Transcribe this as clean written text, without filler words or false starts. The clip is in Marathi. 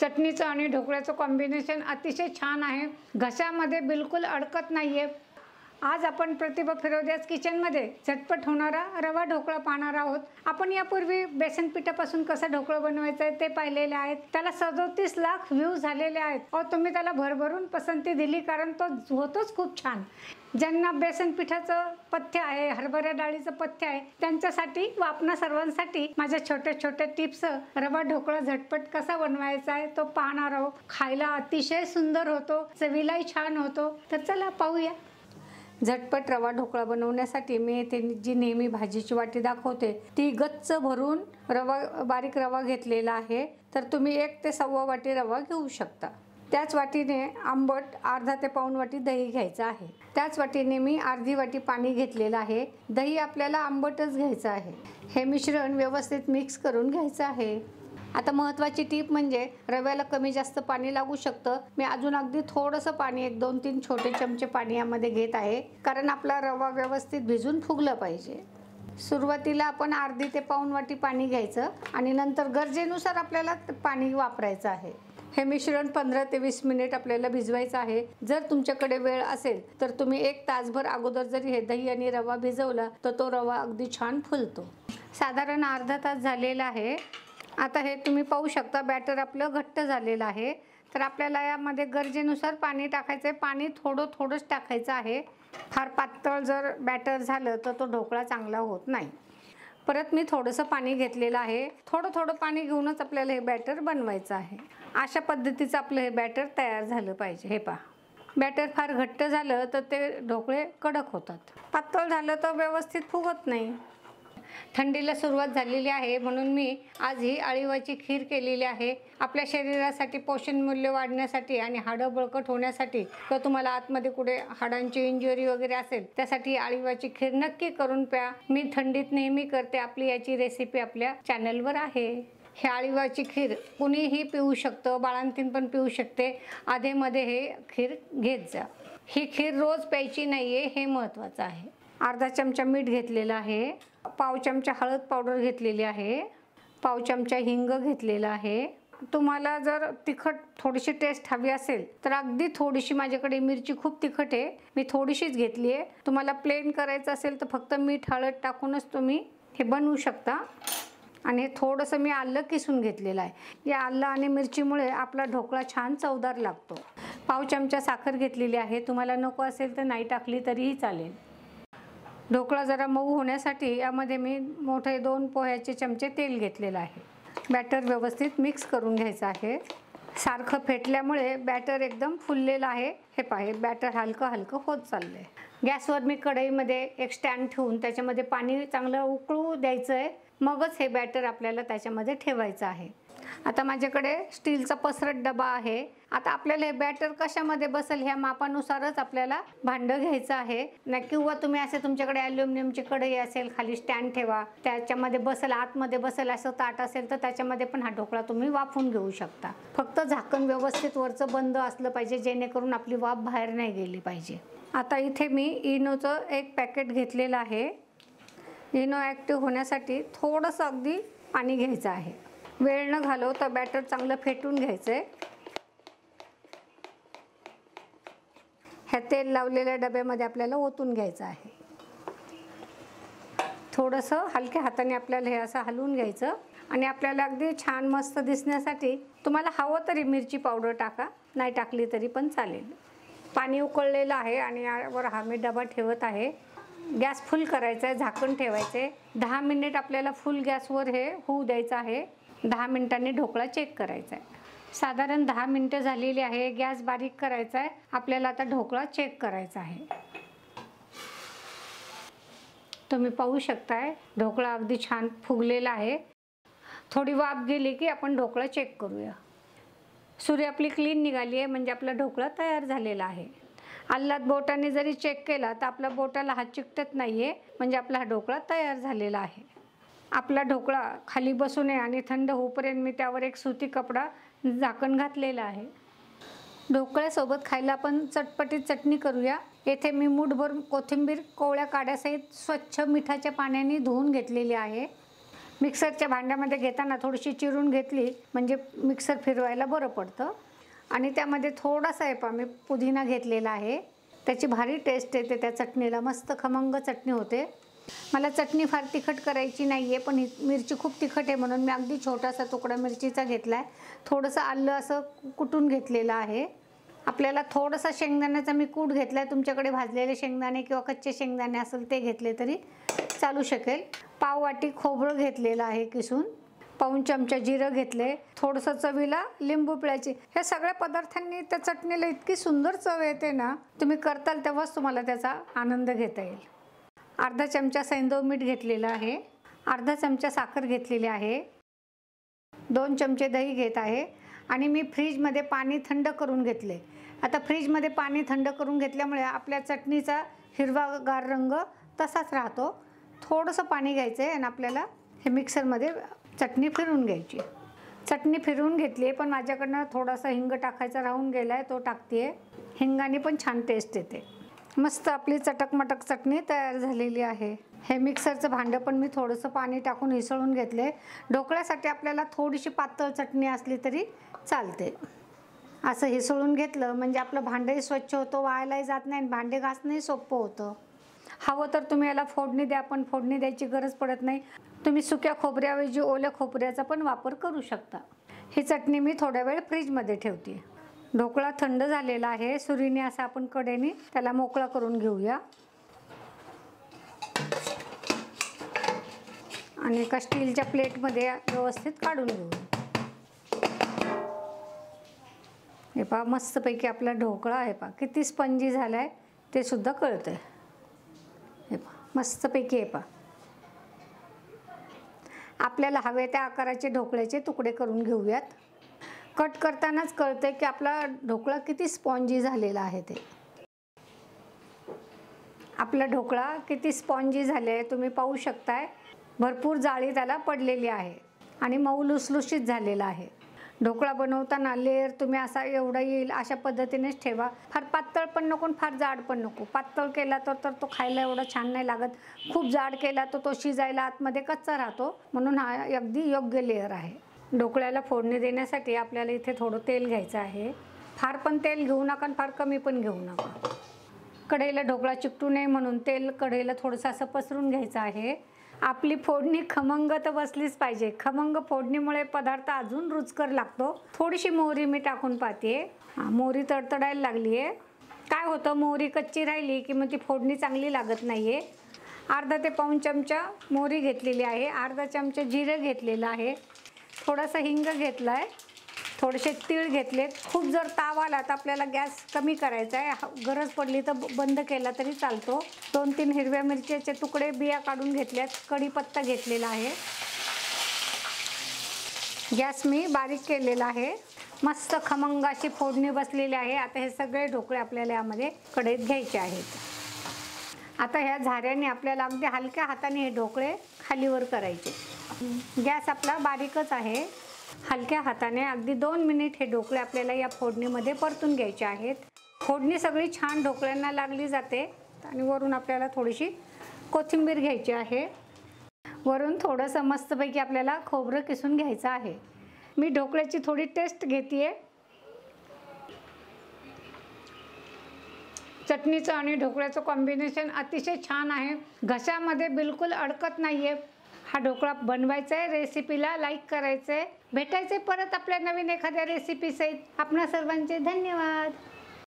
चटणीचं आणि ढोकळ्याचं कॉम्बिनेशन अतिशय छान आहे, घशामध्ये बिलकुल अडकत नाहीये। आज आपण प्रतिभा फिरोदियाज किचनमध्ये झटपट होणारा रवा ढोकळा पाहणार आहोत। आपण यापूर्वी बेसन पिठापासून कसा ढोकळा बनवायचा ते पाहिलेले आहेत। त्याला 37 लाख व्ह्यूज झालेले आहेत और तुम्ही त्याला भरभरून पसंती दिली, कारण तो होतोच खूप छान। ज्यांना बेसन पिठाचं पथ्य आहे, हरभरा डाळीचं पथ्य आहे, त्यांच्यासाठी व आपणा सर्वांसाठी माझ्या छोट्या छोट्या टिप्स रवा ढोकळा झटपट कसा बनवायचा आहे तो पाहणार आहोत। खायला अतिशय सुंदर होतो, चवीलाही छान होतो। तर चला पाहूया। झटपट रवा ढोकळा बनवण्यासाठी मी येथे जी नेहमी भाजीची वाटी दाखवते ती गच्च भरून बारीक रवा घेतलेला आहे। तर तुम्ही 1 ते सव्वा वाटी रवा घेऊ शकता। त्याच वाटीने आंबट अर्धा ते पाऊण वाटी दही घ्यायचं आहे। त्याच वाटीने मी अर्धी वाटी पाणी घेतलेलं आहे। दही आपल्याला आंबटच घ्यायचं आहे। हे मिश्रण व्यवस्थित मिक्स करून घ्यायचं आहे। आता महत्त्वाची टीप म्हणजे रव्याला कमी जास्त पाणी लागू शकतं। मी अजून अगदी थोडंसं पाणी 1-2-3 छोटे चमचे पाणी यामध्ये घेत आहे, कारण आपला रवा व्यवस्थित भिजून फुगला पाहिजे। सुरुवातीला आपण अर्धी ते पाऊण वाटी पाणी घ्यायचं आणि नंतर गरजेनुसार आपल्याला पाणी वापरायचं आहे। हे मिश्रण 15 ते 20 मिनिट आपल्याला भिजवायचं आहे। जर तुमच्याकडे वेळ असेल तर तुम्ही 1 तासभर अगोदर जरी हे दही आणि रवा भिजवला तर तो रवा अगदी छान फुलतो। साधारण अर्धा तास झालेला आहे। आता हे तुम्ही पाहू शकता, बॅटर आपलं घट्ट झालेलं आहे। तर आपल्याला यामध्ये गरजेनुसार पाणी टाकायचं आहे। पाणी थोडंच टाकायचं आहे। फार पातळ जर बॅटर झालं तर तो ढोकळा चांगला होत नाही। परत मी थोडंसं पाणी घेतलेलं आहे। थोडं पाणी घेऊनच आपल्याला हे बॅटर बनवायचं आहे। अशा पद्धतीचं आपलं हे बॅटर तयार झालं पाहिजे। हे पहा, बॅटर फार घट्ट झालं तर ते ढोकळे कडक होतात, पातळ झालं तर व्यवस्थित फुगत नाही। थंडीला सुरुवात झालेली आहे म्हणून मी आज ही अळीवाची खीर केलेली आहे। आपल्या शरीरासाठी पोषण मूल्य वाढण्यासाठी आणि हाडं बळकट होण्यासाठी, किंवा तुम्हाला आतमध्ये कुठे हाडांची इंजुरी वगैरे असेल त्यासाठी अळीवाची खीर नक्की करून प्या। मी थंडीत नेहमी करते। आपली याची रेसिपी आपल्या चॅनलवर आहे। हे अळीवाची खीर कुणीही पिऊ शकतं, बाळंतीण पण पिऊ शकते। आधेमध्ये हे खीर घेत जा। ही खीर रोज प्यायची नाहीये, हे महत्त्वाचं आहे। अर्धा चमचा मीठ घेतलेला आहे, पाव चमचा हळद पावडर घेतलेली आहे, पाव चमचा हिंग घेतलेला आहे। तुम्हाला जर तिखट थोडीशी टेस्ट हवी असेल तर अगदी थोडीशी, माझ्याकडे मिरची खूप तिखट आहे, मी थोडीशीच घेतली आहे। तुम्हाला प्लेन करायचं असेल तर फक्त मीठ हळद टाकूनच तुम्ही हे बनवू शकता। आणि थोडंसं मी आलं किसून घेतलेलं आहे। या आलं आणि मिरचीमुळे आपला ढोकळा छान चवदार लागतो। पाव चमचा साखर घेतलेली आहे, तुम्हाला नको असेल तर नाही टाकली तरीही चालेल। ढोकळा जरा मऊ होण्यासाठी यामध्ये मी मोठे 2 पोह्याचे चमचे तेल घेतलेलं आहे। बॅटर व्यवस्थित मिक्स करून घ्यायचं आहे। सारखं फेटल्यामुळे बॅटर एकदम फुललेलं आहे। हे पहा, बॅटर हलकं होत चाललंय। गॅसवर मी कढईमध्ये एक स्टँड ठेवून त्याच्यामध्ये पाणी चांगलं उकळू द्यायचं आहे, मगच हे बॅटर आपल्याला त्याच्यामध्ये ठेवायचं आहे। आता माझ्याकडे स्टीलचा पसरट डबा आहे। आता आपल्याला हे बॅटर कशामध्ये बसेल ह्या मापानुसारच आपल्याला भांडं घ्यायचं आहे ना, किंवा तुम्ही असे तुमच्याकडे ॲल्युमिनियमची कढई असेल, खाली स्टँड ठेवा, त्याच्यामध्ये बसेल, आतमध्ये बसेल असं ताट असेल तर त्याच्यामध्ये पण हा ढोकळा तुम्ही वाफवून घेऊ शकता। फक्त झाकण व्यवस्थित वरचं बंद असलं पाहिजे, जेणेकरून आपली वाफ बाहेर नाही गेली पाहिजे। आता इथे मी इनोचं 1 पॅकेट घेतलेलं आहे। इनो ॲक्टिव्ह होण्यासाठी थोडंसं अगदी पाणी घ्यायचं आहे। वेळ न घालवता बॅटर चांगलं फेटून घ्यायचं आहे। ह्या तेल लावलेल्या डब्यामध्ये आपल्याला ओतून घ्यायचं आहे। थोडंसं हलक्या हाताने आपल्याला हे असं हलवून घ्यायचं आणि आपल्याला अगदी छान मस्त दिसण्यासाठी तुम्हाला हवं तरी मिरची पावडर टाका, नाही टाकली तरी पण चालेल। पाणी उकळलेलं आहे आणि यावर हा मी डबा ठेवत आहे। गॅस फुल करायचा आहे, झाकण ठेवायचं आहे। 10 मिनिट आपल्याला फुल गॅसवर हे होऊ द्यायचं आहे। 10 मिनिटांनी ढोकळा चेक करायचा आहे। साधारण 10 मिनिटं झालेली आहे। गॅस बारीक करायचा आहे। आपल्याला आता ढोकळा चेक करायचा आहे। तुम्ही पाहू शकताय ढोकळा अगदी छान फुगलेला आहे। थोडी वाफ गेली की आपण ढोकळा चेक करूया। सुरी आपली क्लीन निघाली आहे, म्हणजे आपला ढोकळा तयार झालेला आहे। आल्लाद बोटाने जरी चेक केला तर आपल्या बोटाला हात चिकटत नाहीये, म्हणजे आपला हा ढोकळा तयार झालेला आहे। आपला ढोकळा खाली बसू नये आणि थंड होईपर्यंत मी त्यावर एक सुती कपडा झाकण घातलेला आहे। ढोकळ्यासोबत खायला आपण चटपटीत चटणी करूया। येथे मी मूठभर कोथिंबीर कोवळ्या काड्यासहित स्वच्छ मिठाच्या पाण्याने धुवून घेतलेली आहे। मिक्सरच्या भांड्यामध्ये घेताना थोडीशी चिरून घेतली म्हणजे मिक्सर फिरवायला बरं पडतं. आणि त्यामध्ये थोडासा आहे मी पुदिना घेतलेला आहे. त्याची भारी टेस्ट येते त्या चटणीला, मस्त खमंग चटणी होते. मला चटणी फार तिखट करायची नाही आहे, पण ही मिरची खूप तिखट आहे म्हणून मी अगदी छोटासा तुकडा मिरचीचा घेतला आहे. थोडंसं आलं असं कुटून घेतलेलं आहे. आपल्याला थोडासा शेंगदाण्याचा मी कूट घेतला आहे. तुमच्याकडे भाजलेले शेंगदाणे किंवा कच्चे शेंगदाणे असेल ते घेतले तरी चालू शकेल. पाव वाटी खोबरं घेतलेलं आहे किसून. पाऊण चमचा जिरं घेतले. थोडंसं चवीला लिंबू पिळायची. ह्या सगळ्या पदार्थांनी त्या चटणीला इतकी सुंदर चव येते ना, तुम्ही करताल तेव्हाच तुम्हाला त्याचा आनंद घेता येईल. अर्धा चमचा सैंधव मीठ घेतलेलं आहे. अर्धा चमचा साखर घेतलेली आहे. 2 चमचे दही घेत आहे. आणि मी फ्रीजमध्ये पाणी थंड करून घेतले. आता फ्रीजमध्ये पाणी थंड करून घेतल्यामुळे आपल्या चटणीचा हिरवागार रंग तसाच राहतो. थोडंसं पाणी घ्यायचं आहे आणि आपल्याला हे मिक्सरमध्ये चटणी फिरवून घ्यायची. चटणी फिरवून घेतली आहे, पण माझ्याकडनं थोडासा हिंग टाकायचा राहून गेला आहे, तो टाकते आहे. हिंगाने पण छान टेस्ट येते. मस्त आपली चटकमटक चटणी तयार झालेली आहे. हे मिक्सरचं भांडं पण मी थोडंसं पाणी टाकून हिसळून घेतले. ढोकळ्यासाठी आपल्याला थोडीशी पातळ चटणी असली तरी चालते. असं हिसळून घेतलं म्हणजे आपलं भांडंही स्वच्छ होतं, वाळायलाही जात नाही आणि भांडे घासणंही सोपं होतं. हवं तर तुम्ही याला फोडणी द्या, पण फोडणी द्यायची गरज पडत नाही. तुम्ही सुक्या खोबऱ्याऐवजी ओल्या खोबऱ्याचा पण वापर करू शकता. ही चटणी मी थोड्या वेळ फ्रीजमध्ये ठेवते. ढोकळा थंड झालेला आहे. सुरीने असा आपण कडेने त्याला मोकळा करून घेऊया आणि एका स्टीलच्या प्लेटमध्ये व्यवस्थित काढून घेऊ. हे पहा मस्तपैकी आपला ढोकळा आहे. पहा किती स्पंजी झाला आहे ते सुद्धा कळतंय. हे पहा मस्तपैकी आहे. पहा आपल्याला हवे त्या आकाराचे ढोकळ्याचे तुकडे करून घेऊयात. कट करतानाच कळतंय की आपला ढोकळा किती स्पॉन्जी झालेला आहे. ते आपला ढोकळा किती स्पॉन्जी झाले आहे तुम्ही पाहू शकताय. भरपूर जाळी त्याला पडलेली आहे आणि मऊ लुसलुशीत झालेला आहे. ढोकळा बनवताना लेअर तुम्ही असा एवढा येईल अशा पद्धतीनेच ठेवा. फार पातळ पण नको, फार जाड पण नको. पातळ केला तर तो खायला एवढा छान नाही लागत. खूप जाड केला तर तो शिजायला आतमध्ये कच्चा राहतो. म्हणून हा अगदी योग्य लेअर आहे. ढोकळ्याला फोडणी देण्यासाठी आपल्याला इथे थोडं तेल घ्यायचं आहे. फार पण तेल घेऊ नका आणि फार कमी पण घेऊ नका. कढईला ढोकळा चिकटू नये म्हणून तेल कढईला थोडंसं असं पसरून घ्यायचं आहे. आपली फोडणी खमंग तर बसलीच पाहिजे. खमंग फोडणीमुळे पदार्थ अजून रुचकर लागतो. थोडीशी मोहरी मी टाकून पाहते. मोहरी तडतडायला लागली आहे. काय होतं, मोहरी कच्ची राहिली की मग ती फोडणी चांगली लागत नाही आहे. अर्धा ते पाऊण चमचा मोहरी घेतलेली आहे. अर्धा चमचा जिरं घेतलेलं आहे. थोडासा हिंग घेतला आहे. थोडेसे तीळ घेतलेत. खूप जर ताव आला तर आपल्याला गॅस कमी करायचा आहे. गरज पडली तर बंद केला तरी चालतो. 2-3 हिरव्या मिरच्याचे तुकडे बिया काढून घेतल्यात. कढीपत्ता घेतलेला आहे. गॅस मी बारीक केलेला आहे. मस्त खमंग अशी फोडणी बसलेली आहे. आता हे सगळे ढोकळे आपल्याला यामध्ये कढईत घ्यायचे आहेत. आता ह्या झाऱ्याने आपल्याला अगदी हलक्या हाताने हे ढोकळे खालीवर करायचे. गॅस आपला बारीकच आहे. हलक्या हाताने अगदी 2 मिनिट हे ढोकळे आपल्याला या फोडणीमध्ये परतून घ्यायचे आहेत. फोडणी सगळी छान ढोकळ्यांना लागली जाते. आणि वरून आपल्याला थोडीशी कोथिंबीर घ्यायची आहे. वरून थोडंसं मस्तपैकी आपल्याला खोबरं किसून घ्यायचं आहे. मी ढोकळ्याची थोडी टेस्ट घेते. चटणीचं आणि ढोकळ्याचं कॉम्बिनेशन अतिशय छान आहे. घशामध्ये बिलकुल अडकत नाही आहे. हा ढोकळा बनवायचा आहे. रेसिपीला लाईक करायचं आहे. भेटायचे परत आपल्या नवीन एखाद्या रेसिपीसहित. आपणा सर्वांचे धन्यवाद.